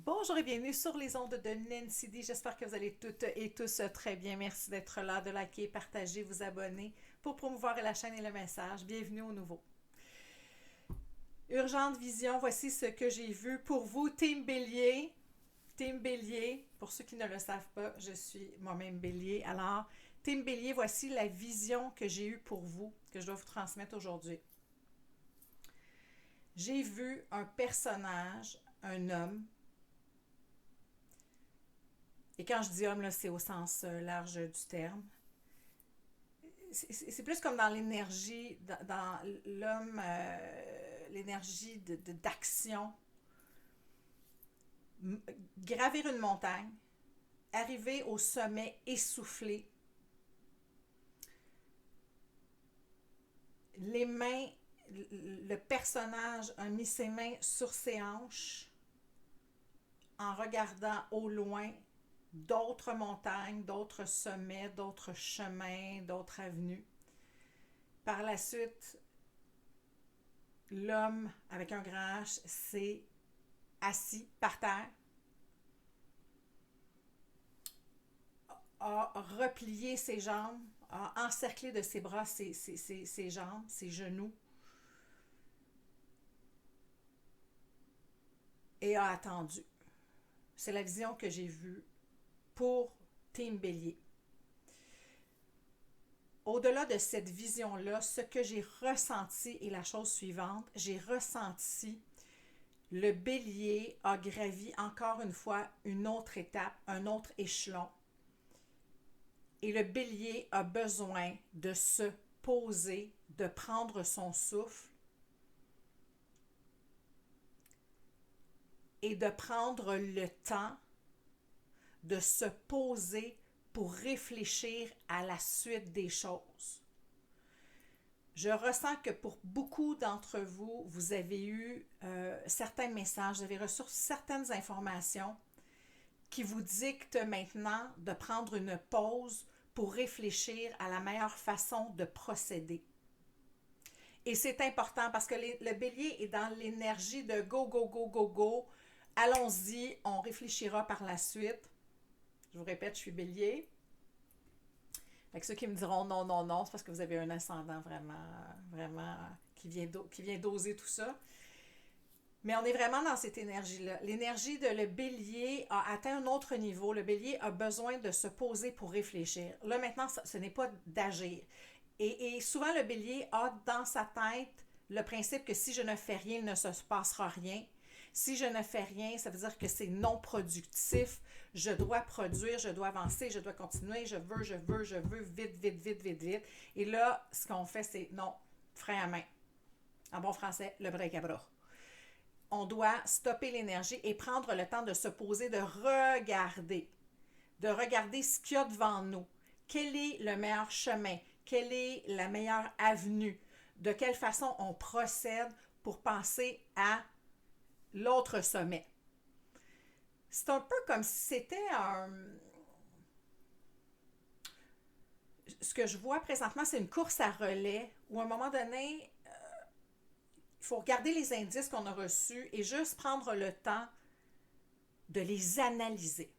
Bonjour et bienvenue sur les ondes de Nancy D. J'espère que vous allez toutes et tous très bien. Merci d'être là, de liker, partager, vous abonner pour promouvoir la chaîne et le message. Bienvenue au nouveau. Urgente vision, voici ce que j'ai vu pour vous, Team Bélier. Team Bélier, pour ceux qui ne le savent pas, je suis moi-même Bélier. Alors, Team Bélier, voici la vision que j'ai eue pour vous, que je dois vous transmettre aujourd'hui. J'ai vu un personnage, un homme. Et quand je dis homme, là, c'est au sens large du terme. C'est plus comme dans l'énergie, dans l'homme, l'énergie d'action. Gravir une montagne, arriver au sommet essoufflé, les mains, le personnage a mis ses mains sur ses hanches en regardant au loin d'autres montagnes, d'autres sommets, d'autres chemins, d'autres avenues. Par la suite, l'homme avec un grand H s'est assis par terre, a replié ses jambes, a encerclé de ses bras ses jambes, ses genoux et a attendu. C'est la vision que j'ai vue pour Team Bélier. Au-delà de cette vision-là, ce que j'ai ressenti est la chose suivante. J'ai ressenti le bélier a gravi encore une fois une autre étape, un autre échelon. Et le bélier a besoin de se poser, de prendre son souffle et de prendre le temps de se poser pour réfléchir à la suite des choses. Je ressens que pour beaucoup d'entre vous, vous avez eu certains messages, vous avez reçu certaines informations qui vous dictent maintenant de prendre une pause pour réfléchir à la meilleure façon de procéder. Et c'est important parce que le bélier est dans l'énergie de go, go, go, go, go. Allons-y, on réfléchira par la suite. Je vous répète, je suis bélier. Fait que ceux qui me diront non, non, non, c'est parce que vous avez un ascendant vraiment qui vient doser tout ça. Mais on est vraiment dans cette énergie-là. L'énergie de le bélier a atteint un autre niveau. Le bélier a besoin de se poser pour réfléchir. Là, maintenant, ce n'est pas d'agir. Et souvent, le bélier a dans sa tête le principe que si je ne fais rien, il ne se passera rien. Si je ne fais rien, ça veut dire que c'est non productif. Je dois produire, je dois avancer, je dois continuer, je veux, vite, vite, vite, vite, vite. Et là, ce qu'on fait, c'est non, frein à main. En bon français, le break à bras. On doit stopper l'énergie et prendre le temps de se poser, de regarder ce qu'il y a devant nous. Quel est le meilleur chemin? Quelle est la meilleure avenue? De quelle façon on procède pour passer à l'autre sommet? C'est un peu comme si c'était un... Ce que je vois présentement, c'est une course à relais où à un moment donné, il faut regarder les indices qu'on a reçus et juste prendre le temps de les analyser.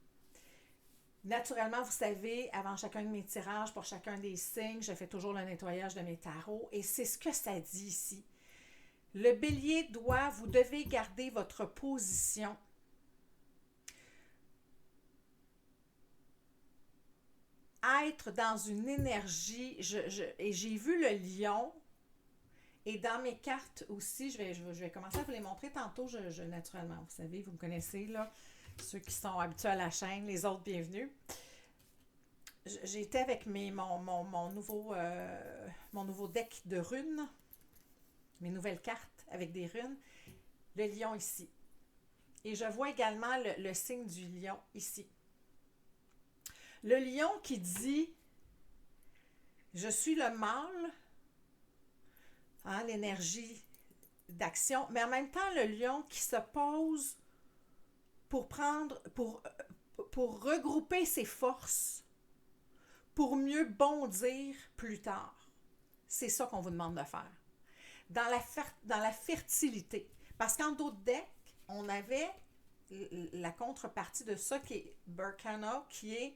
Naturellement, vous savez, avant chacun de mes tirages, pour chacun des signes, je fais toujours le nettoyage de mes tarots et c'est ce que ça dit ici. Le bélier vous devez garder votre position. Être dans une énergie, et j'ai vu le lion, et dans mes cartes aussi, je vais commencer à vous les montrer tantôt, naturellement, vous savez, vous me connaissez, là, ceux qui sont habitués à la chaîne, les autres, bienvenue. J'ai été avec mon nouveau deck de runes, mes nouvelles cartes avec des runes, le lion ici. Et je vois également le signe du lion ici. Le lion qui dit « Je suis le mâle », hein, l'énergie d'action, mais en même temps, le lion qui se pose pour regrouper ses forces, pour mieux bondir plus tard. C'est ça qu'on vous demande de faire. Dans la fertilité. Parce qu'en d'autres decks, on avait la contrepartie de ça qui est Berkana, qui est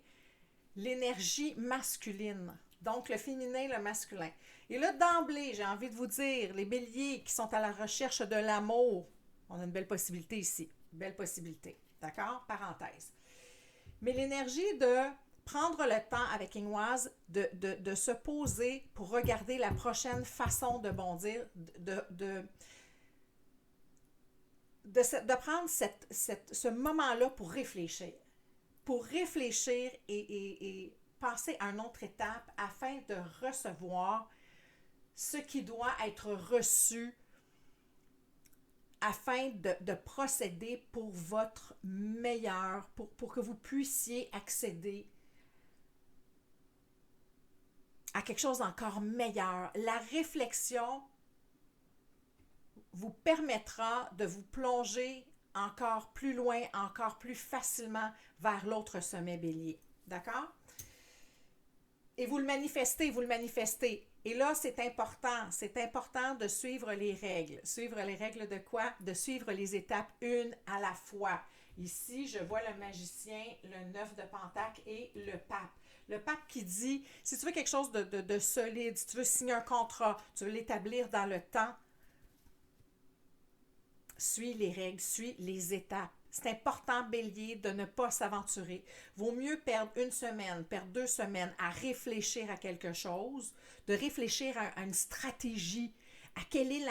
l'énergie masculine. Donc, le féminin, le masculin. Et là, d'emblée, j'ai envie de vous dire, les béliers qui sont à la recherche de l'amour, on a une belle possibilité ici. Belle possibilité. D'accord? Parenthèse. Mais l'énergie de prendre le temps avec Ingwaz de se poser pour regarder la prochaine façon de bondir, de prendre ce moment-là pour réfléchir. Pour réfléchir et passer à une autre étape afin de recevoir ce qui doit être reçu afin de procéder pour votre meilleur, pour que vous puissiez accéder à quelque chose d'encore meilleur. La réflexion vous permettra de vous plonger encore plus loin, encore plus facilement vers l'autre sommet bélier. D'accord? Et vous le manifestez, vous le manifestez. Et là, c'est important de suivre les règles. Suivre les règles de quoi? De suivre les étapes une à la fois. Ici, je vois le magicien, le 9 de Pentacle et le pape. Le pape qui dit, si tu veux quelque chose de solide, si tu veux signer un contrat, tu veux l'établir dans le temps, suis les règles, suis les étapes. C'est important, bélier, de ne pas s'aventurer. Vaut mieux perdre une semaine, perdre 2 semaines à réfléchir à quelque chose, de réfléchir à une stratégie, à quelle est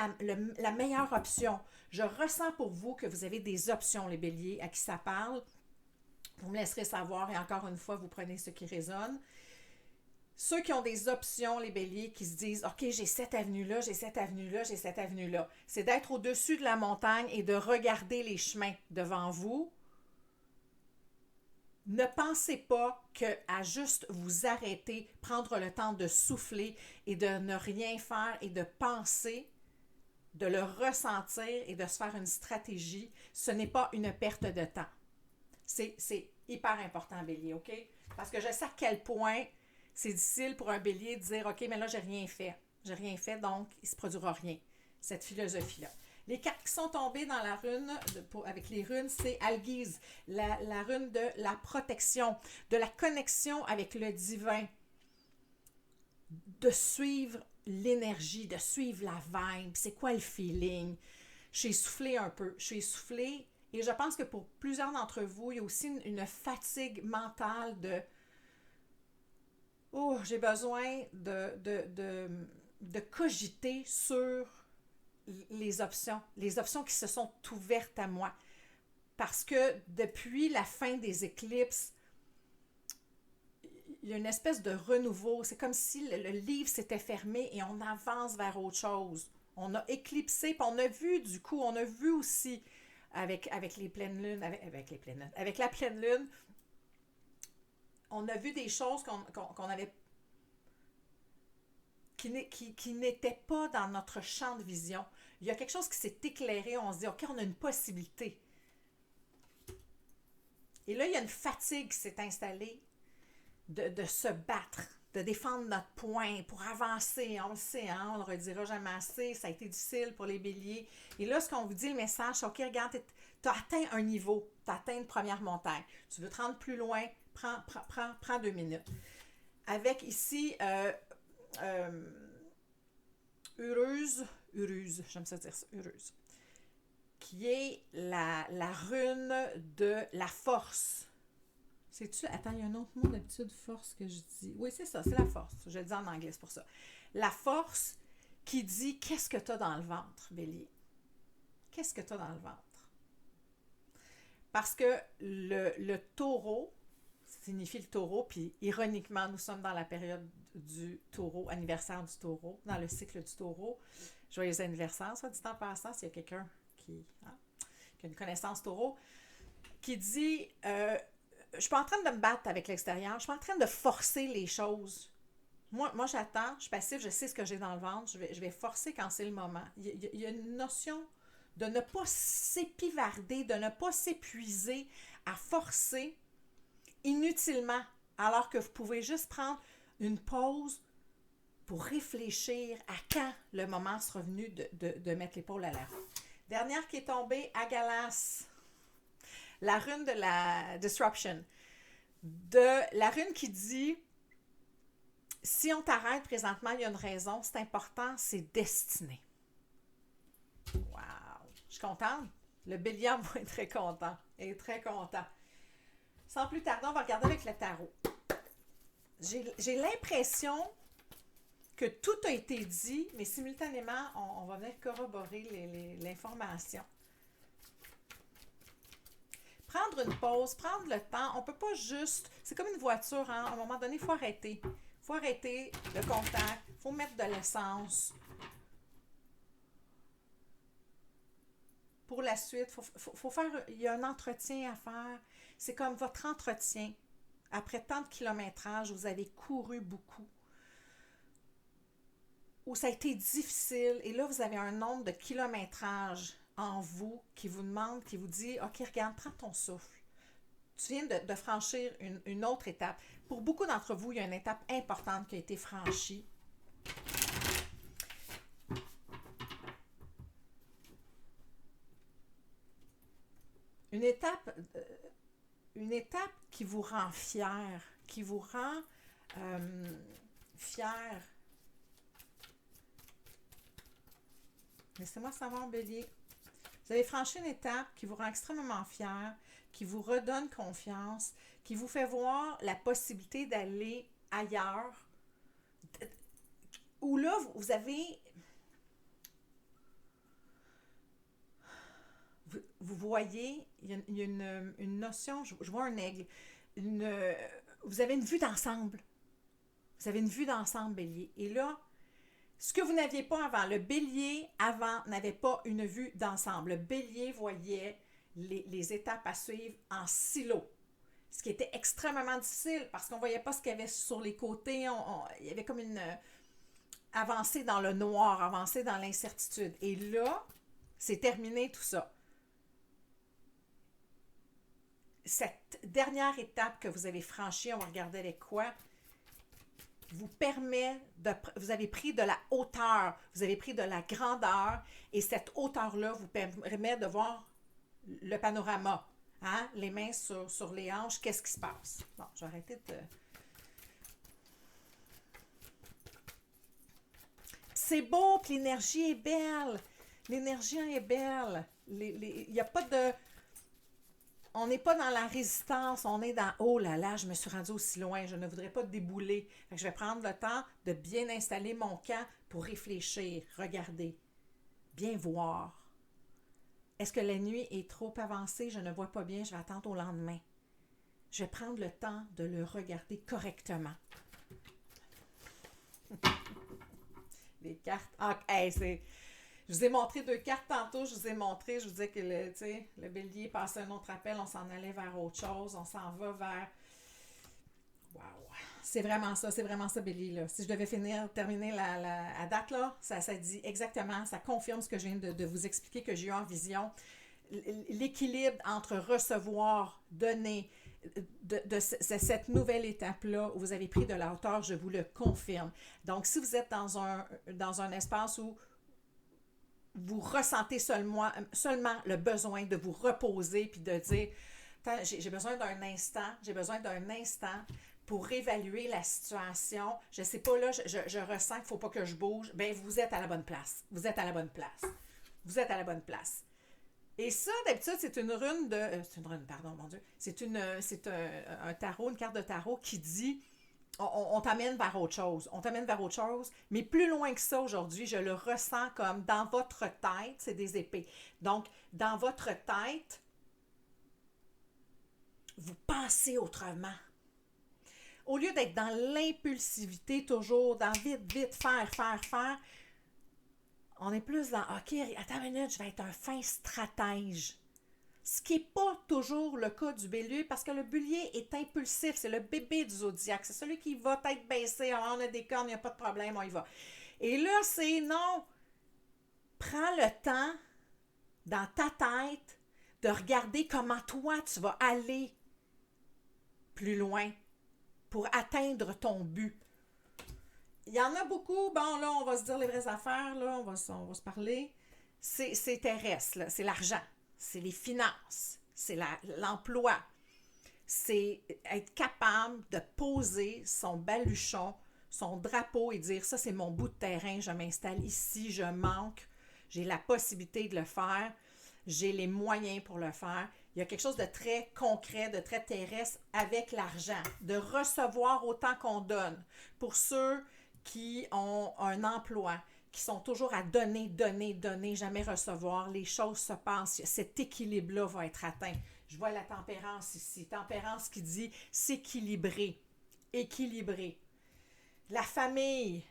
la meilleure option. Je ressens pour vous que vous avez des options, les béliers, à qui ça parle. Vous me laisserez savoir et encore une fois, vous prenez ce qui résonne. Ceux qui ont des options, les béliers, qui se disent « Ok, j'ai cette avenue-là, j'ai cette avenue-là, j'ai cette avenue-là », c'est d'être au-dessus de la montagne et de regarder les chemins devant vous. Ne pensez pas qu'à juste vous arrêter, prendre le temps de souffler et de ne rien faire et de penser, de le ressentir et de se faire une stratégie, ce n'est pas une perte de temps. C'est hyper important, bélier, OK? Parce que je sais à quel point c'est difficile pour un bélier de dire « Ok, mais là, j'ai rien fait. J'ai rien fait, donc il ne se produira rien. » Cette philosophie-là. Les cartes qui sont tombées dans la rune, avec les runes, c'est Algiz, la rune de la protection, de la connexion avec le divin, de suivre l'énergie, de suivre la vibe. C'est quoi le feeling? Je suis essoufflée un peu. Je suis essoufflée et je pense que pour plusieurs d'entre vous, il y a aussi une fatigue mentale de « Oh, j'ai besoin de cogiter sur les options qui se sont ouvertes à moi. » Parce que depuis la fin des éclipses, il y a une espèce de renouveau. C'est comme si le livre s'était fermé et on avance vers autre chose. On a éclipsé, puis on a vu du coup, on a vu aussi avec les pleines lunes, avec la pleine lune, on a vu des choses qu'on avait qui n'étaient pas dans notre champ de vision. Il y a quelque chose qui s'est éclairé, on se dit, OK, on a une possibilité. Et là, il y a une fatigue qui s'est installée de se battre, de défendre notre point pour avancer. On le sait, hein, on ne le redira jamais assez, ça a été difficile pour les béliers. Et là, ce qu'on vous dit, le message, c'est OK, regarde, tu as atteint un niveau, tu as atteint une première montagne. Tu veux te rendre plus loin, prends 2 minutes. Avec ici, Uruz, j'aime ça dire ça, Uruz, qui est la rune de la force. C'est-tu, attends, il y a un autre mot d'habitude, force, que je dis. Oui, c'est ça, c'est la force. Je le dis en anglais, c'est pour ça. La force qui dit, qu'est-ce que tu as dans le ventre, bélier? Qu'est-ce que tu as dans le ventre? Parce que le taureau signifie le taureau, puis ironiquement, nous sommes dans la période du taureau, anniversaire du taureau, dans le cycle du taureau. Joyeux anniversaire, soit dit en passant, s'il y a quelqu'un qui a une connaissance taureau, qui dit je ne suis pas en train de me battre avec l'extérieur, je ne suis pas en train de forcer les choses. Moi j'attends, je suis passif, je sais ce que j'ai dans le ventre, je vais forcer quand c'est le moment. Il y a une notion de ne pas s'épivarder, de ne pas s'épuiser à forcer inutilement, alors que vous pouvez juste prendre une pause pour réfléchir à quand le moment sera venu de mettre l'épaule à la roue. Dernière qui est tombée, Agalas. la rune de la disruption. De la rune qui dit, si on t'arrête présentement, il y a une raison, c'est important, c'est destiné. Wow! Je suis contente. Le bélier en moi est très content. Il est très content. Sans plus tarder, on va regarder avec le tarot. J'ai l'impression que tout a été dit, mais simultanément, on va venir corroborer l'information. Prendre une pause, prendre le temps, on ne peut pas juste... C'est comme une voiture, hein? À un moment donné, il faut arrêter. Il faut arrêter le contact, il faut mettre de l'essence. Pour la suite, faut faire... Il y a un entretien à faire. C'est comme votre entretien. Après tant de kilométrage, vous avez couru beaucoup. Où ça a été difficile. Et là, vous avez un nombre de kilométrages en vous qui vous demande, qui vous dit, OK, regarde, prends ton souffle. Tu viens de franchir une autre étape. Pour beaucoup d'entre vous, il y a une étape importante qui a été franchie. Une étape qui vous rend fier, qui vous rend fier. Laissez-moi savoir, Bélier. Vous avez franchi une étape qui vous rend extrêmement fier, qui vous redonne confiance, qui vous fait voir la possibilité d'aller ailleurs, où là, vous avez... Vous voyez, il y a une notion, je vois un aigle, vous avez une vue d'ensemble. Vous avez une vue d'ensemble, Bélier. Et là, ce que vous n'aviez pas avant, le Bélier avant n'avait pas une vue d'ensemble. Le Bélier voyait les étapes à suivre en silo, ce qui était extrêmement difficile parce qu'on ne voyait pas ce qu'il y avait sur les côtés. Il y avait comme une avancée dans le noir, avancée dans l'incertitude. Et là, c'est terminé tout ça. Cette dernière étape que vous avez franchie, on va regarder avec quoi, vous permet vous avez pris de la hauteur, vous avez pris de la grandeur, et cette hauteur-là vous permet de voir le panorama. Hein? Les mains sur les hanches, qu'est-ce qui se passe? Bon, je vais arrêter de... C'est beau, puis l'énergie est belle. L'énergie est belle. Il n'y a pas de... On n'est pas dans la résistance, on est dans « Oh là là, je me suis rendu aussi loin, je ne voudrais pas débouler. » Je vais prendre le temps de bien installer mon camp pour réfléchir, regarder, bien voir. Est-ce que la nuit est trop avancée? Je ne vois pas bien, je vais attendre au lendemain. Je vais prendre le temps de le regarder correctement. Les cartes... Ah, hey, c'est... Je vous ai montré 2 cartes tantôt, je vous disais que le bélier passait un autre appel, on s'en allait vers autre chose, on s'en va vers... Wow! C'est vraiment ça, bélier, là. Si je devais terminer la date, là, ça dit exactement, ça confirme ce que je viens de vous expliquer, que j'ai eu en vision. L'équilibre entre recevoir, donner, de cette nouvelle étape-là où vous avez pris de la hauteur, je vous le confirme. Donc, si vous êtes dans un espace où vous ressentez seulement le besoin de vous reposer puis de dire j'ai besoin d'un instant pour évaluer la situation. Je sais pas, là, je ressens qu'il ne faut pas que je bouge. Bien, vous êtes à la bonne place. Vous êtes à la bonne place. Et ça, d'habitude, c'est une rune de... c'est une rune, pardon, mon Dieu. C'est un tarot, une carte de tarot qui dit... On t'amène vers autre chose. Mais plus loin que ça aujourd'hui, je le ressens comme dans votre tête, c'est des épées. Donc, dans votre tête, vous pensez autrement. Au lieu d'être dans l'impulsivité, toujours dans vite, faire, on est plus dans, OK, attends une minute, je vais être un fin stratège. Ce qui n'est pas toujours le cas du bélier, parce que le bélier est impulsif, c'est le bébé du zodiaque, c'est celui qui va tête baissée, on a des cornes, il n'y a pas de problème, on y va. Et là, c'est non, prends le temps dans ta tête de regarder comment toi tu vas aller plus loin pour atteindre ton but. Il y en a beaucoup, bon là, on va se dire les vraies affaires, là, on va se parler. C'est terrestre, là, c'est l'argent. C'est les finances, c'est l'emploi. C'est être capable de poser son baluchon, son drapeau et dire, ça c'est mon bout de terrain, je m'installe ici, je manque, j'ai la possibilité de le faire, j'ai les moyens pour le faire. Il y a quelque chose de très concret, de très terrestre avec l'argent, de recevoir autant qu'on donne. Pour ceux qui ont un emploi, qui sont toujours à donner, donner, donner, jamais recevoir, les choses se passent. Cet équilibre-là va être atteint. Je vois la tempérance ici. Tempérance qui dit s'équilibrer, équilibrer. La famille.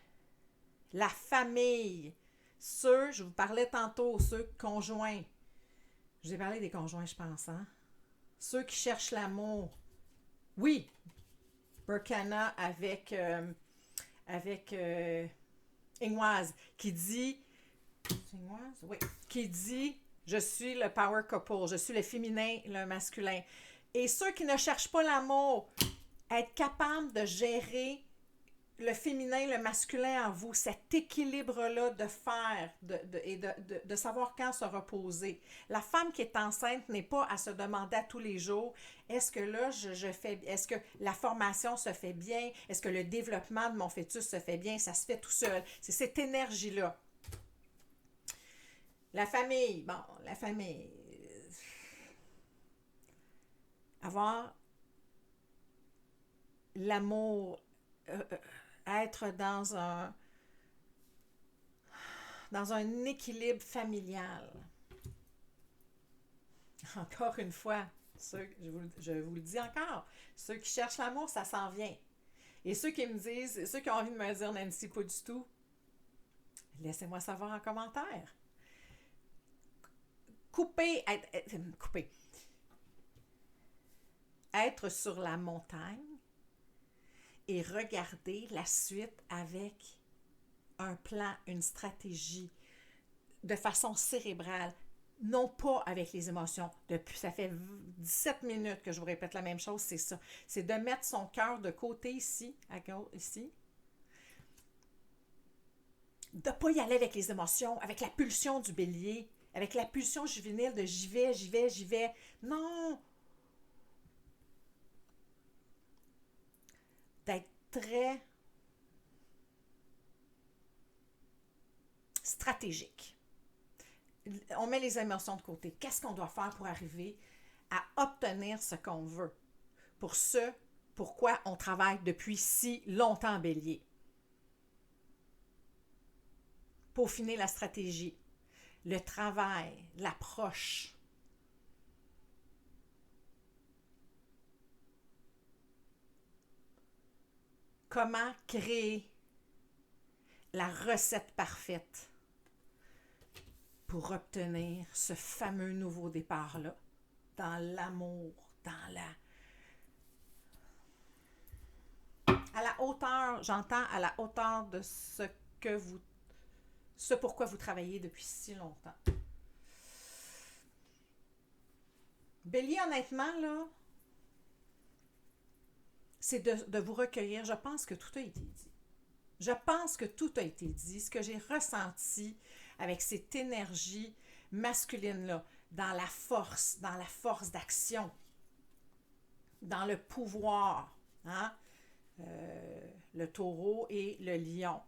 La famille. Ceux, je vous parlais tantôt, ceux conjoints. Je vous ai parlé des conjoints, je pense, hein? Ceux qui cherchent l'amour. Oui, Burkana avec Ingwaz, qui dit... C'est Ingwaz? Oui. Qui dit, je suis le power couple, je suis le féminin, le masculin. Et ceux qui ne cherchent pas l'amour, être capable de gérer le féminin, le masculin en vous, cet équilibre-là de faire et de savoir quand se reposer. La femme qui est enceinte n'est pas à se demander à tous les jours, est-ce que là, est-ce que la formation se fait bien? Est-ce que le développement de mon fœtus se fait bien? Ça se fait tout seul. C'est cette énergie-là. La famille, avoir l'amour, être dans un équilibre familial. Encore une fois, je vous le dis encore, ceux qui cherchent l'amour, ça s'en vient. Et ceux qui me disent, ceux qui ont envie de me dire, Nancy, pas du tout, laissez-moi savoir en commentaire. Couper. Être sur la montagne et regarder la suite avec un plan, une stratégie, de façon cérébrale, non pas avec les émotions. Depuis, ça fait 17 minutes que je vous répète la même chose, c'est ça. C'est de mettre son cœur de côté ici, à gauche, ici. De ne pas y aller avec les émotions, avec la pulsion du bélier, avec la pulsion juvénile de j'y vais, j'y vais, j'y vais. Non! D'être très stratégique. On met les émotions de côté. Qu'est-ce qu'on doit faire pour arriver à obtenir ce qu'on veut? Pour ce pourquoi on travaille depuis si longtemps en bélier. Peaufiner la stratégie, le travail, l'approche. Comment créer la recette parfaite pour obtenir ce fameux nouveau départ-là, dans l'amour, à la hauteur, j'entends à la hauteur de ce pourquoi vous travaillez depuis si longtemps. Bélier, honnêtement, là, c'est de vous recueillir. Je pense que tout a été dit. Je pense que tout a été dit. Ce que j'ai ressenti avec cette énergie masculine-là, dans la force d'action, dans le pouvoir, hein? Le taureau et le lion.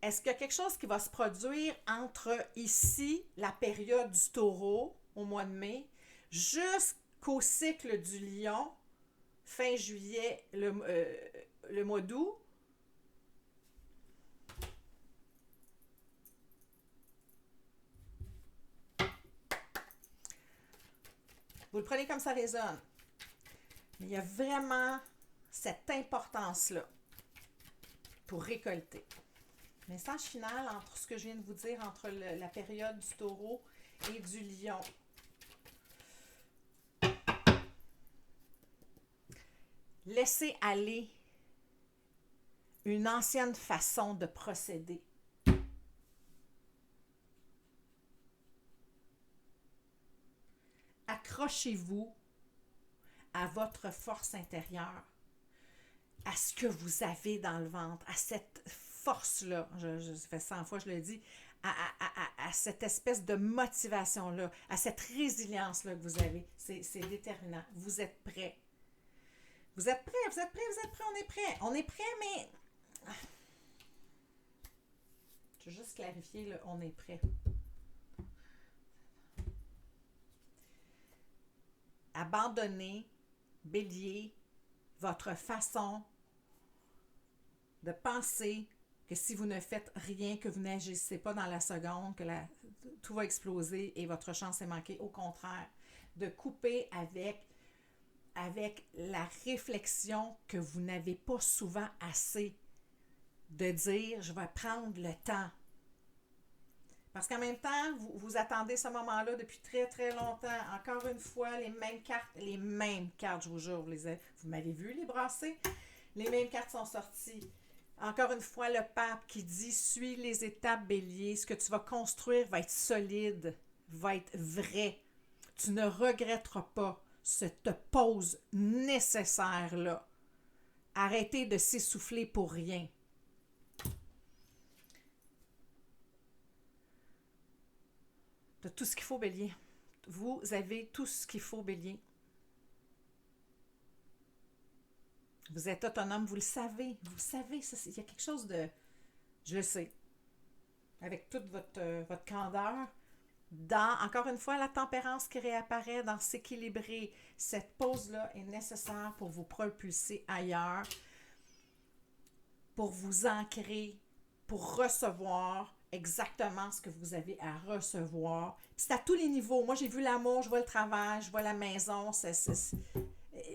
Est-ce qu'il y a quelque chose qui va se produire entre ici, la période du taureau, au mois de mai, jusqu'au cycle du lion, fin juillet, le mois d'août? Vous le prenez comme ça résonne. Mais il y a vraiment cette importance-là pour récolter. Message final entre ce que je viens de vous dire, entre la période du taureau et du lion. Laissez aller une ancienne façon de procéder. Accrochez-vous à votre force intérieure, à ce que vous avez dans le ventre, à cette force-là, ça fait 100 fois je le dis, à cette espèce de motivation-là, à cette résilience-là que vous avez. C'est déterminant. Vous êtes prêts. Vous êtes prêts, vous êtes prêts, vous êtes prêts, on est prêts. On est prêts, mais... Je vais juste clarifier, là, on est prêts. Abandonnez, Bélier, votre façon de penser que si vous ne faites rien, que vous n'agissez pas dans la seconde, que tout va exploser et votre chance est manquée. Au contraire, de couper avec la réflexion que vous n'avez pas souvent assez, de dire « je vais prendre le temps ». Parce qu'en même temps, vous attendez ce moment-là depuis très, très longtemps. Encore une fois, les mêmes cartes, je vous jure, vous m'avez vu les brasser. Les mêmes cartes sont sorties. Encore une fois, le pape qui dit « suis les étapes, Bélier. Ce que tu vas construire va être solide, va être vrai. Tu ne regretteras pas cette pause nécessaire-là. Arrêtez de s'essouffler pour rien. » De tout ce qu'il faut, Bélier. Vous avez tout ce qu'il faut, Bélier. Vous êtes autonome, vous le savez. Vous le savez, ça, il y a quelque chose de... Je le sais. Avec toute votre candeur. Encore une fois, la tempérance qui réapparaît dans s'équilibrer. Cette pause-là est nécessaire pour vous propulser ailleurs, pour vous ancrer, pour recevoir exactement ce que vous avez à recevoir. Puis c'est à tous les niveaux. Moi, j'ai vu l'amour, je vois le travail, je vois la maison,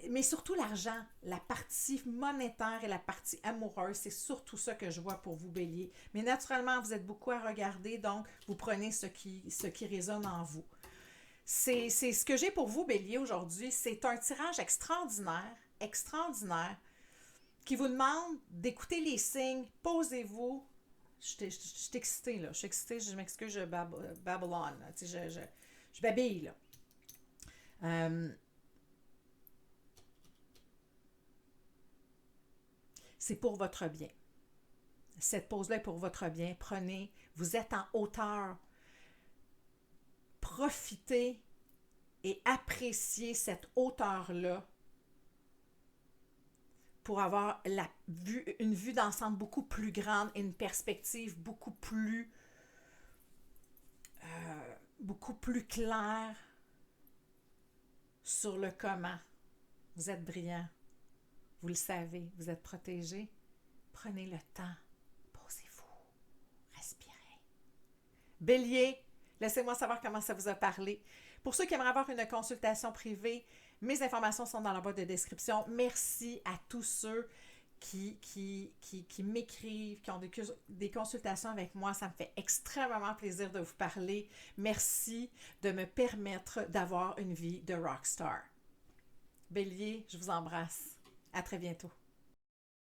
mais surtout l'argent, la partie monétaire et la partie amoureuse, c'est surtout ça que je vois pour vous, Bélier. Mais naturellement, vous êtes beaucoup à regarder, donc vous prenez ce qui résonne en vous. C'est ce que j'ai pour vous, Bélier, aujourd'hui. C'est un tirage extraordinaire, qui vous demande d'écouter les signes. Posez-vous. Je suis excitée, là. Je suis excitée, je m'excuse, je babylone. Je babille, là. C'est pour votre bien. Cette pause-là est pour votre bien. Prenez, vous êtes en hauteur. Profitez et appréciez cette hauteur-là pour avoir une vue d'ensemble beaucoup plus grande et une perspective beaucoup plus claire sur le comment. Vous êtes brillant. Vous le savez, vous êtes protégé. Prenez le temps. Posez-vous. Respirez. Bélier, laissez-moi savoir comment ça vous a parlé. Pour ceux qui aimeraient avoir une consultation privée, mes informations sont dans la boîte de description. Merci à tous ceux qui m'écrivent, qui ont des consultations avec moi. Ça me fait extrêmement plaisir de vous parler. Merci de me permettre d'avoir une vie de rockstar. Bélier, je vous embrasse. À très bientôt.